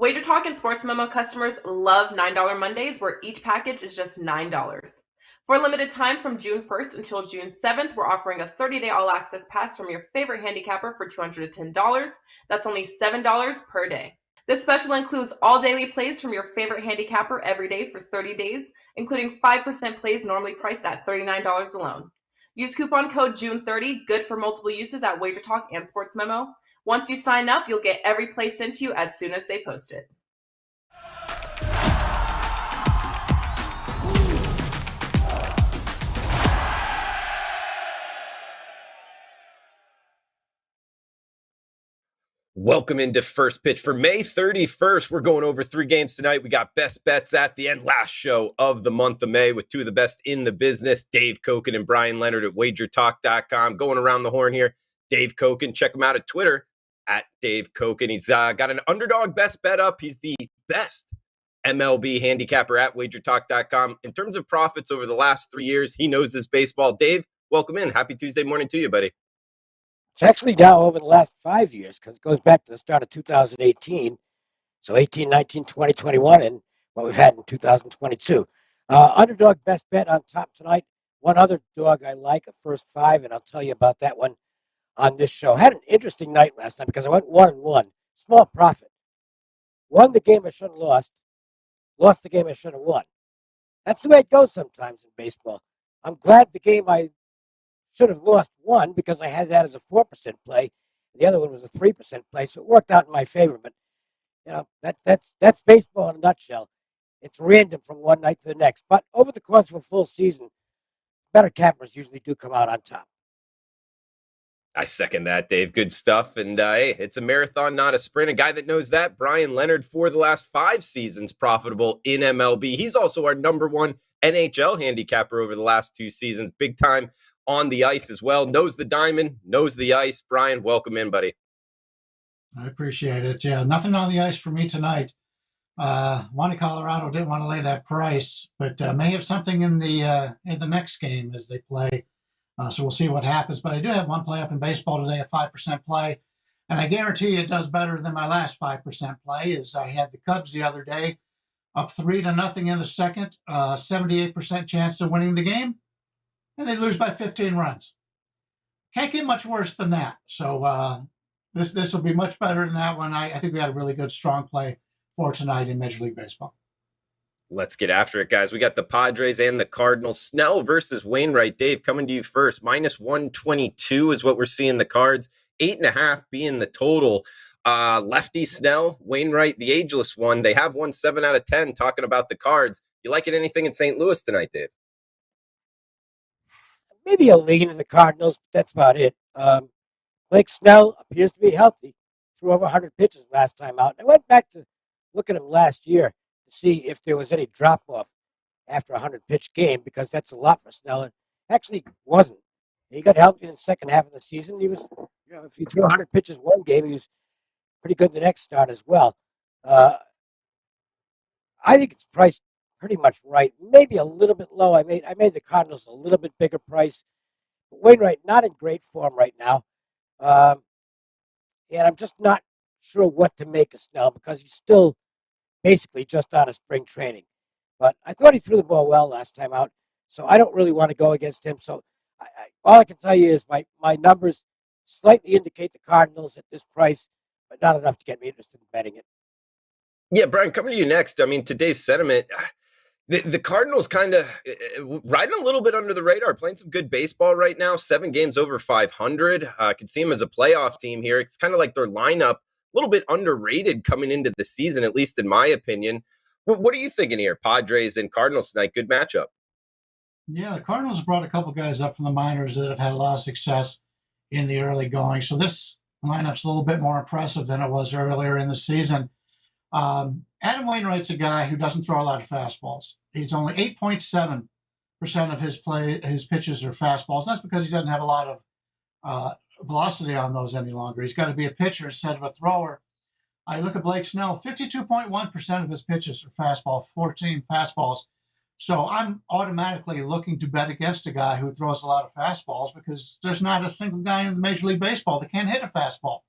WagerTalk and Sports Memo customers love $9 Mondays, where each package is just $9. For a limited time from June 1st until June 7th, we're offering a 30-day all-access pass from your favorite handicapper for $210. That's only $7 per day. This special includes all daily plays from your favorite handicapper every day for 30 days, including 5% plays normally priced at $39 alone. Use coupon code June30, good for multiple uses at WagerTalk and Sports Memo. Once you sign up, you'll get every play sent to you as soon as they post it. Welcome into First Pitch for May 31st. We're going over 3 games tonight. We got best bets at the end. Last show of the month of May with 2 of the best in the business, Dave Koken and Brian Leonard at WagerTalk.com. Going around the horn here, Dave Koken. Check him out at Twitter at Dave Koken. He's got an underdog best bet up. He's the best MLB handicapper at WagerTalk.com. In terms of profits over the last 3 years, he knows his baseball. Dave, welcome in. Happy Tuesday morning to you, buddy. It's actually now over the last 5 years because it goes back to the start of 2018. So 18, 19, 20, 21, and what we've had in 2022. Underdog best bet on top tonight. One other dog I like, a first 5, and I'll tell you about that one on this show. Had an interesting night last night because I went 1-1. Small profit. Won the game I should have lost. Lost the game I should have won. That's the way it goes sometimes in baseball. I'm glad the game I should have lost won because I had that as a 4% play. The other one was a 3% play, so it worked out in my favor. But you know, that's baseball in a nutshell. It's random from one night to the next. But over the course of a full season, better cappers usually do come out on top. I second that, Dave. Good stuff. And hey, it's a marathon, not a sprint. A guy that knows that, Brian Leonard, for the last 5 seasons profitable in MLB. He's also our number 1 NHL handicapper over the last 2 seasons. Big time on the ice as well. Knows the diamond, knows the ice. Brian, welcome in, buddy. I appreciate it. Yeah, nothing on the ice for me tonight. One in Colorado didn't want to lay that price, but may have something in the next game as they play. So we'll see what happens. But I do have one play up in baseball today, a 5% play, and I guarantee it does better than my last 5% play. Is I had the Cubs the other day, up 3-0 in the second, 78% chance of winning the game, and they lose by 15 runs. Can't get much worse than that. So this will be much better than that one. I think we had a really good, strong play for tonight in Major League Baseball. Let's get after it, guys. We got the Padres and the Cardinals. Snell versus Wainwright. Dave, coming to you first. -122 is what we're seeing the Cards. 8.5 being the total. Lefty Snell, Wainwright, the ageless one. They have won 7 out of 10 talking about the Cards. You liking anything in St. Louis tonight, Dave? Maybe a lean in the Cardinals, but that's about it. Blake Snell appears to be healthy. Threw over 100 pitches last time out. I went back to look at him last year to see if there was any drop-off after a 100-pitch game, because that's a lot for Snell. It actually wasn't. He got healthy in the second half of the season. He was, if he threw 100 pitches one game, he was pretty good the next start as well. I think it's priced pretty much right. Maybe a little bit low. I made the Cardinals a little bit bigger price. But Wainwright not in great form right now. And I'm just not sure what to make of Snell because he's still basically just out of spring training. But I thought he threw the ball well last time out, so I don't really want to go against him. So all I can tell you is my numbers slightly indicate the Cardinals at this price, but not enough to get me interested in betting it. Yeah, Brian, coming to you next. I mean, today's sentiment, the Cardinals kind of riding a little bit under the radar, playing some good baseball right now, 7 games over 500. I could see them as a playoff team here. It's kind of like their lineup, a little bit underrated coming into the season, at least in my opinion. What are you thinking here? Padres and Cardinals tonight, good matchup. Yeah, the Cardinals brought a couple guys up from the minors that have had a lot of success in the early going. So this lineup's a little bit more impressive than it was earlier in the season. Adam Wainwright's a guy who doesn't throw a lot of fastballs. He's only 8.7% of his pitches are fastballs. That's because he doesn't have a lot of velocity on those any longer. He's got to be a pitcher instead of a thrower. I look at Blake Snell, 52.1% of his pitches are fastball, 14 fastballs. So I'm automatically looking to bet against a guy who throws a lot of fastballs because there's not a single guy in Major League Baseball that can't hit a fastball.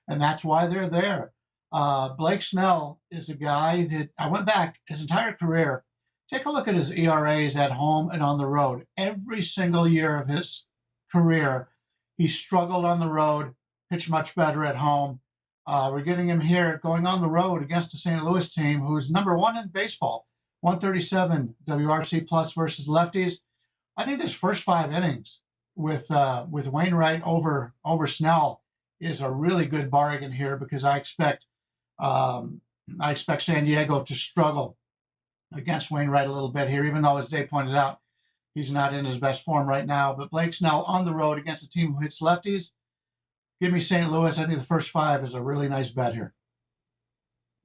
And that's why they're there. Blake Snell is a guy that I went back his entire career. Take a look at his ERAs at home and on the road. Every single year of his career, he struggled on the road, pitched much better at home. We're getting him here going on the road against the St. Louis team, who's number one in baseball, 137 WRC plus versus lefties. I think this first 5 innings with Wainwright over Snell is a really good bargain here because I expect San Diego to struggle against Wainwright a little bit here, even though, as Dave pointed out, he's not in his best form right now. But Blake Snell on the road against a team who hits lefties. Give me St. Louis. I think the first 5 is a really nice bet here.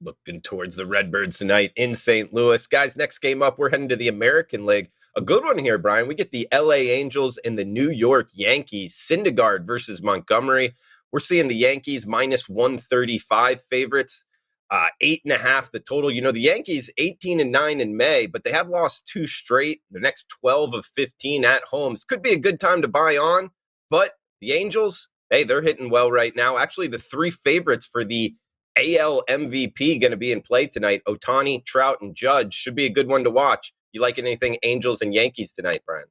Looking towards the Redbirds tonight in St. Louis. Guys, next game up, we're heading to the American League. A good one here, Brian. We get the LA Angels and the New York Yankees. Syndergaard versus Montgomery. We're seeing the Yankees minus 135 favorites. 8.5 the total. You know, the Yankees 18-9 in May, but they have lost 2 straight. The next 12 of 15 at home. This could be a good time to buy on, but the Angels, hey, they're hitting well right now. Actually, the 3 favorites for the AL MVP going to be in play tonight. Ohtani, Trout, and Judge should be a good one to watch. You like anything Angels and Yankees tonight, Brian?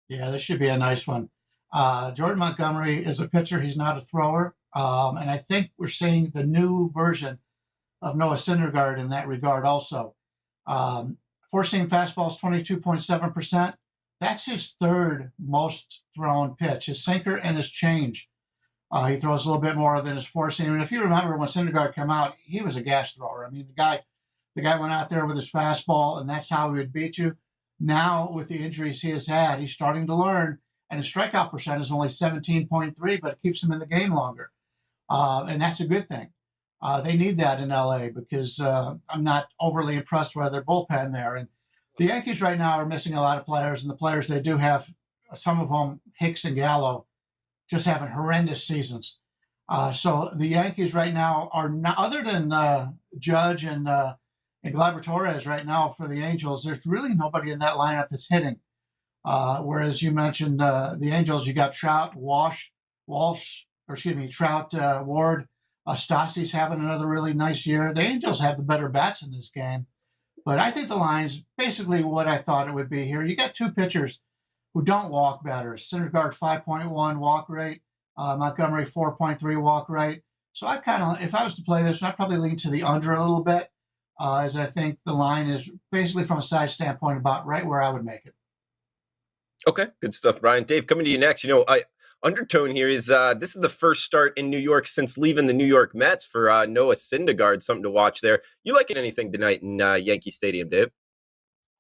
Yeah, this should be a nice one. Jordan Montgomery is a pitcher. He's not a thrower. And I think we're seeing the new version of Noah Syndergaard in that regard also. Four-seam fastball is 22.7%. That's his 3rd most thrown pitch, his sinker and his change. He throws a little bit more than his four-seam. And if you remember when Syndergaard came out, he was a gas thrower. I mean, the guy went out there with his fastball, and that's how he would beat you. Now, with the injuries he has had, he's starting to learn, and his strikeout percent is only 17.3, but it keeps him in the game longer. And that's a good thing. They need that in LA because I'm not overly impressed with their bullpen there. And the Yankees right now are missing a lot of players, and the players they do have, some of them, Hicks and Gallo, just having horrendous seasons. So the Yankees right now are not, other than Judge and Gleyber Torres right now for the Angels, there's really nobody in that lineup that's hitting. Whereas you mentioned the Angels, you got Trout, Ward, Stassi's having another really nice year. The Angels have the better bats in this game. But I think the line's basically what I thought it would be here. You got 2 pitchers who don't walk batters. Syndergaard 5.1 walk rate, Montgomery 4.3 walk rate. So I kind of, if I was to play this, I'd probably lean to the under a little bit, as I think the line is basically from a size standpoint about right where I would make it. Okay, good stuff, Brian. Dave, coming to you next. You know, undertone here is this is the first start in New York since leaving the New York Mets for Noah Syndergaard. Something to watch there. You liking anything tonight in Yankee Stadium, Dave?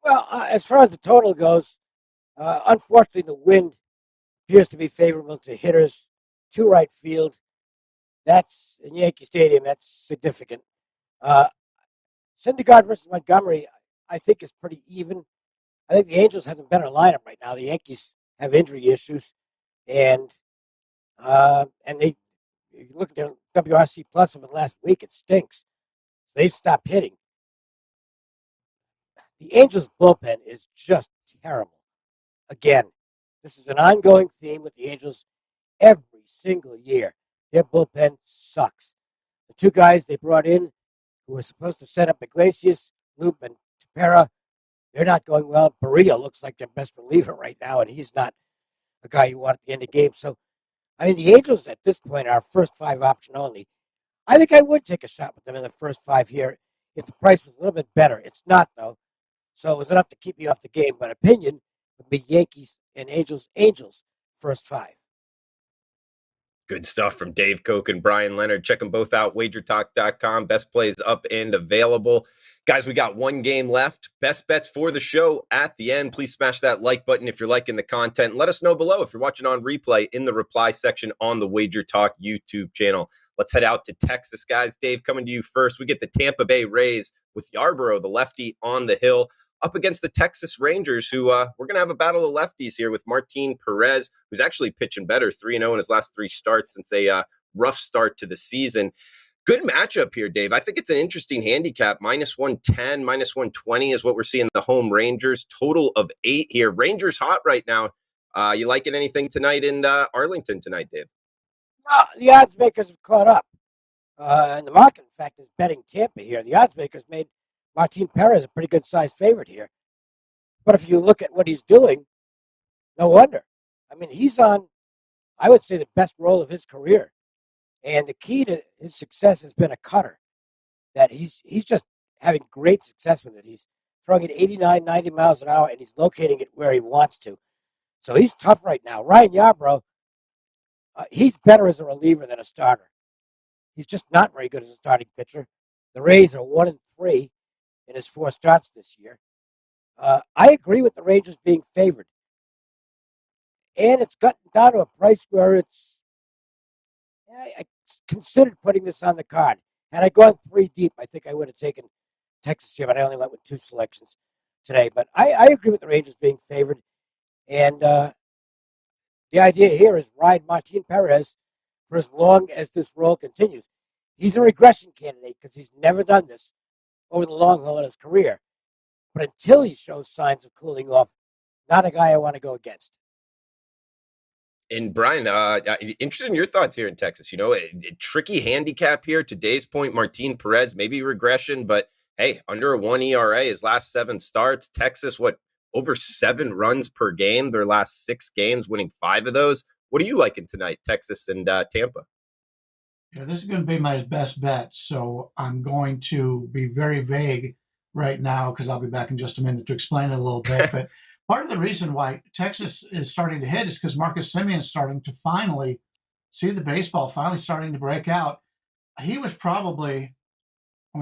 Well, as far as the total goes, unfortunately, the wind appears to be favorable to hitters to right field. That's in Yankee Stadium. That's significant. Syndergaard versus Montgomery, I think, is pretty even. I think the Angels have a better lineup right now. The Yankees have injury issues, and they, you look at their WRC plus over the last week, it stinks. So they've stopped hitting. The Angels bullpen is just terrible. Again, this is an ongoing theme with the Angels every single year. Their bullpen sucks. The 2 guys they brought in who were supposed to set up Iglesias, Loop, and Tepera, they're not going well. Barria looks like their best reliever right now, and he's not a guy you want at the end of the game. So, I mean, the Angels at this point are first 5 option only. I think I would take a shot with them in the first 5 here if the price was a little bit better. It's not, though. So it was enough to keep me off the game. But opinion would be Yankees and Angels, first 5. Good stuff from Dave Koch and Brian Leonard. Check them both out, WagerTalk.com. Best plays up and available. Guys, we got 1 game left. Best bets for the show at the end. Please smash that like button if you're liking the content. Let us know below if you're watching on replay in the reply section on the Wager Talk YouTube channel. Let's head out to Texas, guys. Dave, coming to you first. We get the Tampa Bay Rays with Yarborough, the lefty, on the hill, up against the Texas Rangers, who we're going to have a battle of lefties here with Martin Perez, who's actually pitching better, 3-0 in his last 3 starts since a rough start to the season. Good matchup here, Dave. I think it's an interesting handicap. -110, -120 is what we're seeing the home Rangers. Total of 8 here. Rangers hot right now. You liking anything tonight in Arlington tonight, Dave? The odds makers have caught up. And the market, in fact, is betting Tampa here. The odds makers made Martin Perez a pretty good sized favorite here. But if you look at what he's doing, no wonder. I mean, he's on, I would say, the best roll of his career. And the key to his success has been a cutter. That he's just having great success with it. He's throwing it 89, 90 miles an hour, and he's locating it where he wants to. So he's tough right now. Ryan Yarbrough, he's better as a reliever than a starter. He's just not very good as a starting pitcher. The Rays are 1-3 in his 4 starts this year. I agree with the Rangers being favored. And it's gotten down to a price where I considered putting this on the card. Had I gone 3 deep, I think I would have taken Texas here, but I only went with 2 selections today. But I agree with the Rangers being favored. And the idea here is ride Martin Perez for as long as this roll continues. He's a regression candidate because he's never done this over the long haul in his career. But until he shows signs of cooling off, not a guy I want to go against. And Brian, interested in your thoughts here in Texas. You know, a tricky handicap here. Today's point, Martin Perez, maybe regression, but hey, under a 1 ERA, his last 7 starts. Texas, over 7 runs per game, their last 6 games, winning 5 of those. What are you liking tonight, Texas and Tampa? Yeah, this is going to be my best bet. So I'm going to be very vague right now because I'll be back in just a minute to explain it a little bit. But part of the reason why Texas is starting to hit is because Marcus Semien is starting to finally see the baseball, finally starting to break out. He was probably, he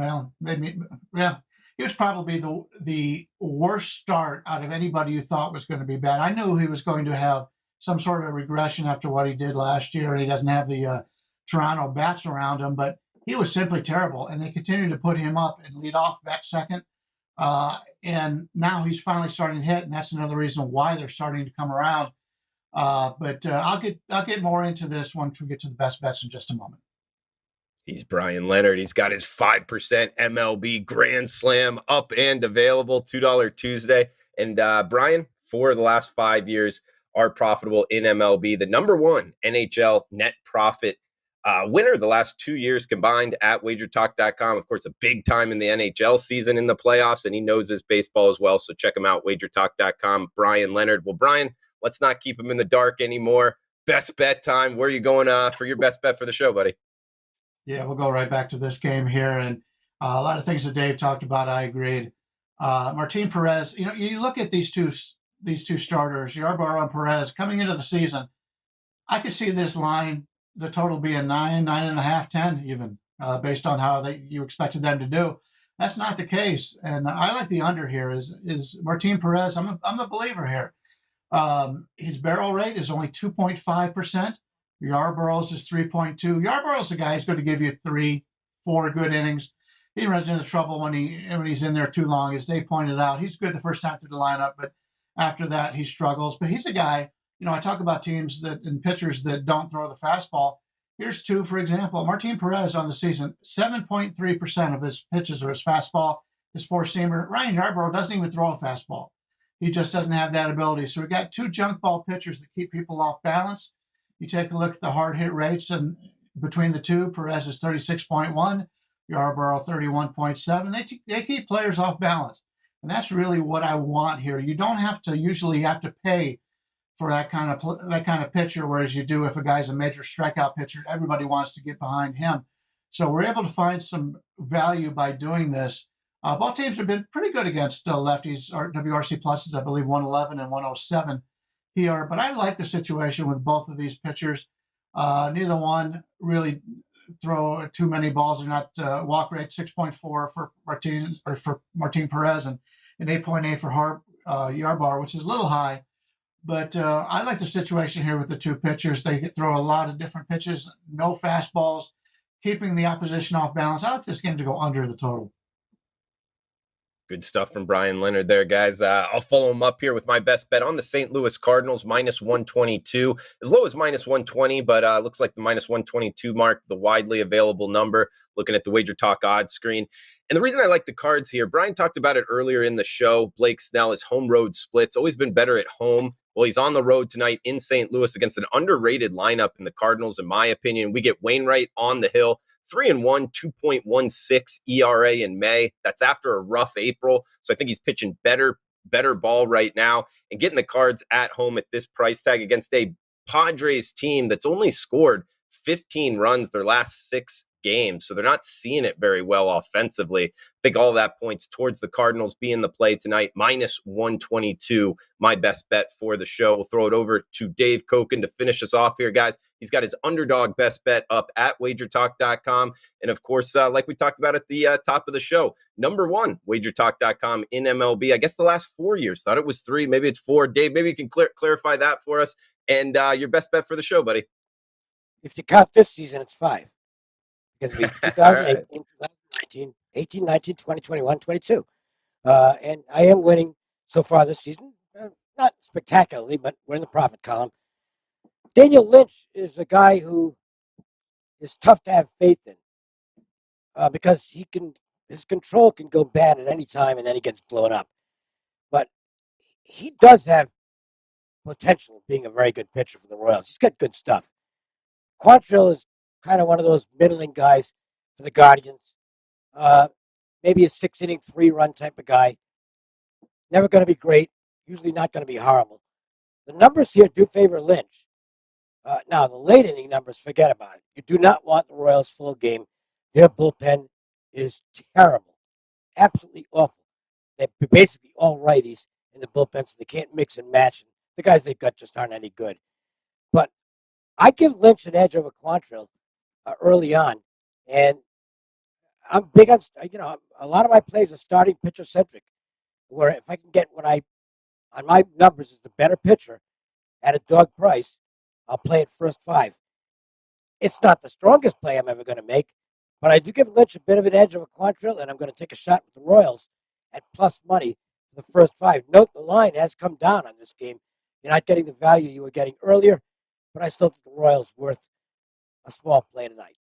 was probably the worst start out of anybody you thought was going to be bad. I knew he was going to have some sort of regression after what he did last year, and he doesn't have the Toronto bats around him, but he was simply terrible. And they continued to put him up and lead off bat second. And now he's finally starting to hit, and that's another reason why they're starting to come around. But I'll get more into this once we get to the best bets in just a moment. He's Brian Leonard. He's got his 5% MLB Grand Slam up and available, $2 Tuesday. And Brian, 4 of the last 5 years are profitable in MLB. The number 1 NHL net profit winner the last 2 years combined at WagerTalk.com. Of course, a big time in the NHL season in the playoffs, and he knows his baseball as well. So check him out, WagerTalk.com. Brian Leonard. Well, Brian, let's not keep him in the dark anymore. Best bet time. Where are you going for your best bet for the show, buddy? Yeah, we'll go right back to this game here. And a lot of things that Dave talked about, I agreed. Martin Perez, you look at these two starters, Yarbrough and Perez, coming into the season, I could see this line, the total being 9, 9.5, 10 even, based on how you expected them to do. That's not the case. And I like the under here is Martin Perez. I'm a believer here. His barrel rate is only 2.5%. Yarborough's is 3.2. Yarborough's the guy who's going to give you 3-4 good innings. He runs into trouble when he's in there too long. As Dave pointed out, he's good the first time through the lineup, but after that he struggles. But he's a guy, I talk about teams and pitchers that don't throw the fastball. Here's 2, for example. Martin Perez on the season, 7.3% of his pitches are his fastball, his 4-seamer. Ryan Yarbrough doesn't even throw a fastball. He just doesn't have that ability. So we got 2 junk ball pitchers that keep people off balance. You take a look at the hard hit rates, and between the two, Perez is 36.1, Yarbrough 31.7. They keep players off balance, and that's really what I want here. You don't usually have to pay for that kind of pitcher, whereas you do if a guy's a major strikeout pitcher. Everybody wants to get behind him, so we're able to find some value by doing this. Both teams have been pretty good against lefties. WRC pluses, I believe, 111 and 107. Here, but I like the situation with both of these pitchers. Neither one really throw too many balls. They're not walk rate 6.4 for Martin Perez and 8.8 for Yarbrough, which is a little high. But I like the situation here with the 2 pitchers. They throw a lot of different pitches, no fastballs, keeping the opposition off balance. I like this game to go under the total. Good stuff from Brian Leonard there, guys. I'll follow him up here with my best bet on the St. Louis Cardinals, -122, as low as -120, but looks like the -122 mark, the widely available number, looking at the Wager Talk odds screen. And the reason I like the cards here, Brian talked about it earlier in the show, Blake Snell, his home road splits, always been better at home. Well, he's on the road tonight in St. Louis against an underrated lineup in the Cardinals, in my opinion. We get Wainwright on the hill, 3-1, 2.16 ERA in May. That's after a rough April. So I think he's pitching better ball right now, and getting the Cards at home at this price tag against a Padres team that's only scored 15 runs their last 6 games. So they're not seeing it very well offensively. I think all that points towards the Cardinals being the play tonight. -122, my best bet for the show. We'll throw it over to Dave Koken to finish us off here, guys. He's got his underdog best bet up at wagertalk.com. And of course, like we talked about at the top of the show, number one, wagertalk.com in MLB. I guess the last 4 years. Thought it was 3. Maybe it's 4. Dave, maybe you can clarify that for us. And your best bet for the show, buddy. If you count this season, it's 5. Because it'll be 2018, Right. 2019, 18, 19, 20, 21, 22. And I am winning so far this season. Not spectacularly, but we're in the profit column. Daniel Lynch is a guy who is tough to have faith in because his control can go bad at any time and then he gets blown up. But he does have potential of being a very good pitcher for the Royals. He's got good stuff. Quantrill is kind of one of those middling guys for the Guardians. Maybe a 6-inning, 3-run type of guy. Never going to be great. Usually not going to be horrible. The numbers here do favor Lynch. Now, the late inning numbers, forget about it. You do not want the Royals full game. Their bullpen is terrible. Absolutely awful. They're basically all righties in the bullpen, so they can't mix and match. The guys they've got just aren't any good. But I give Lynch an edge over Quantrill early on. And I'm big on, a lot of my plays are starting pitcher centric, where if I can get what on my numbers is the better pitcher at a dog price, I'll play it first 5. It's not the strongest play I'm ever going to make, but I do give Lynch a bit of an edge over Quantrill, and I'm going to take a shot with the Royals at plus money for the first 5. Note the line has come down on this game. You're not getting the value you were getting earlier, but I still think the Royals worth a small play tonight.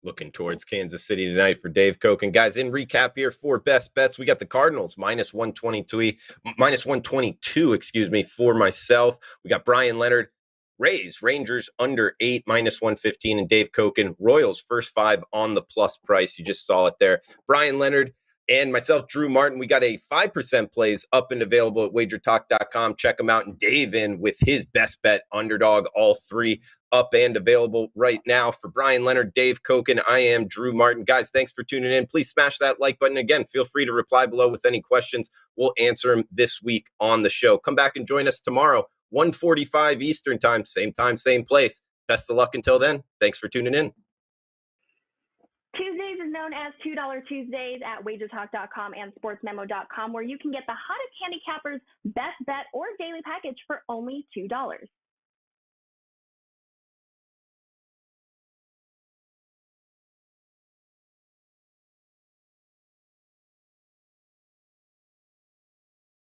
Looking towards Kansas City tonight for Dave Koken. Guys, in recap here for best bets, we got the Cardinals -122, for myself. We got Brian Leonard, Rangers under 8, -115, and Dave Koken, Royals first 5 on the plus price. You just saw it there. Brian Leonard and myself, Drew Martin, we got a 5% plays up and available at wagertalk.com. Check them out. And Dave in with his best bet underdog, all 3 up and available right now. For Brian Leonard, Dave Koken, I am Drew Martin. Guys, thanks for tuning in. Please smash that like button. Again, feel free to reply below with any questions. We'll answer them this week on the show. Come back and join us tomorrow, 1:45 Eastern time, same place. Best of luck until then. Thanks for tuning in. Tuesdays is known as $2 Tuesdays at WagerTalk.com and SportsMemo.com, where you can get the hottest handicappers' best bet or daily package for only $2.